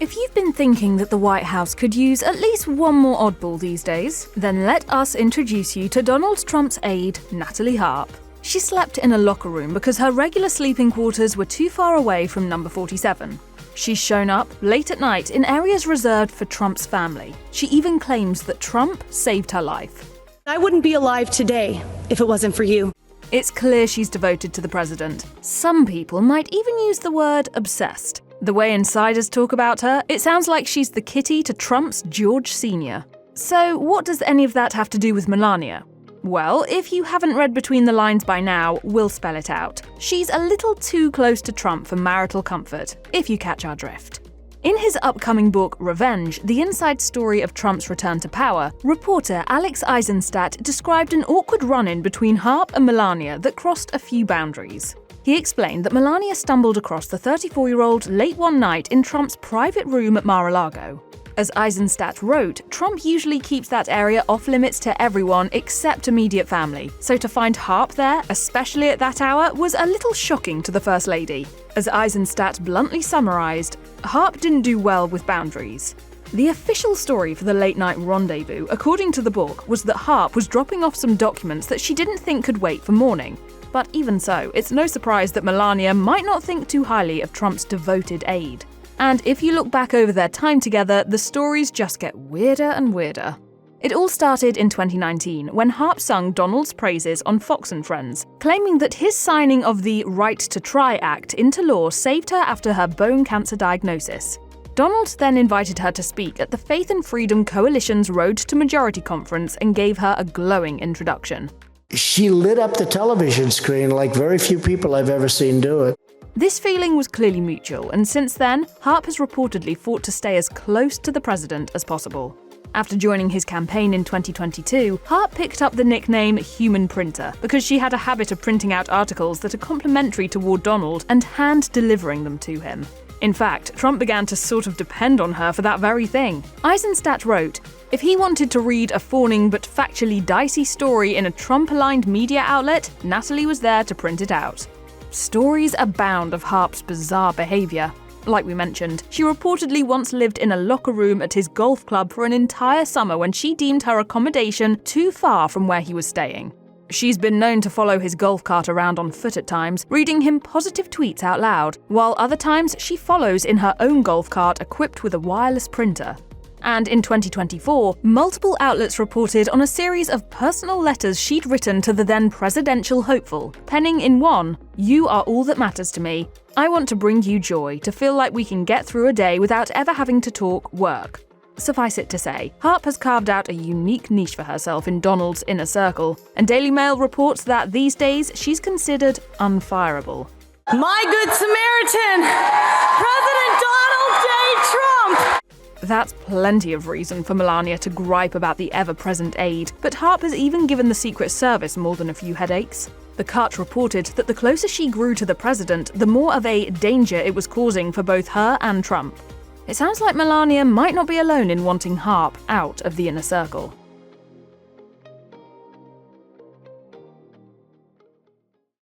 If you've been thinking that the White House could use at least one more oddball these days, then let us introduce you to Donald Trump's aide, Natalie Harp. She slept in a locker room because her regular sleeping quarters were too far away from number 47. She's shown up late at night in areas reserved for Trump's family. She even claims that Trump saved her life. I wouldn't be alive today if it wasn't for you. It's clear she's devoted to the president. Some people might even use the word obsessed. The way insiders talk about her, it sounds like she's the kitty to Trump's George Sr. So what does any of that have to do with Melania? Well, if you haven't read between the lines by now, we'll spell it out. She's a little too close to Trump for marital comfort, if you catch our drift. In his upcoming book, Revenge, the inside story of Trump's return to power, reporter Alex Eisenstadt described an awkward run-in between Harp and Melania that crossed a few boundaries. He explained that Melania stumbled across the 34-year-old late one night in Trump's private room at Mar-a-Lago. As Eisenstadt wrote, Trump usually keeps that area off-limits to everyone except immediate family, so to find Harp there, especially at that hour, was a little shocking to the First Lady. As Eisenstadt bluntly summarized, Harp didn't do well with boundaries. The official story for the late-night rendezvous, according to the book, was that Harp was dropping off some documents that she didn't think could wait for morning. But even so, it's no surprise that Melania might not think too highly of Trump's devoted aide. And if you look back over their time together, the stories just get weirder and weirder. It all started in 2019, when Harp sung Donald's praises on Fox and Friends, claiming that his signing of the Right to Try Act into law saved her after her bone cancer diagnosis. Donald then invited her to speak at the Faith and Freedom Coalition's Road to Majority conference and gave her a glowing introduction. She lit up the television screen like very few people I've ever seen do it. This feeling was clearly mutual, and since then, Harp has reportedly fought to stay as close to the president as possible. After joining his campaign in 2022, Harp picked up the nickname Human Printer because she had a habit of printing out articles that are complimentary toward Donald and hand-delivering them to him. In fact, Trump began to sort of depend on her for that very thing. Eisenstadt wrote, if he wanted to read a fawning but factually dicey story in a Trump-aligned media outlet, Natalie was there to print it out. Stories abound of Harp's bizarre behavior. Like we mentioned, she reportedly once lived in a locker room at his golf club for an entire summer when she deemed her accommodation too far from where he was staying. She's been known to follow his golf cart around on foot at times, reading him positive tweets out loud, while other times she follows in her own golf cart equipped with a wireless printer. And in 2024, multiple outlets reported on a series of personal letters she'd written to the then presidential hopeful, penning in one, "You are all that matters to me. I want to bring you joy, to feel like we can get through a day without ever having to talk work." Suffice it to say, Harp has carved out a unique niche for herself in Donald's inner circle, and Daily Mail reports that these days she's considered unfireable. My Good Samaritan, President Donald J. Trump! That's plenty of reason for Melania to gripe about the ever-present aide, but Harp has even given the Secret Service more than a few headaches. The Cut reported that the closer she grew to the president, the more of a danger it was causing for both her and Trump. It sounds like Melania might not be alone in wanting Harp out of the inner circle.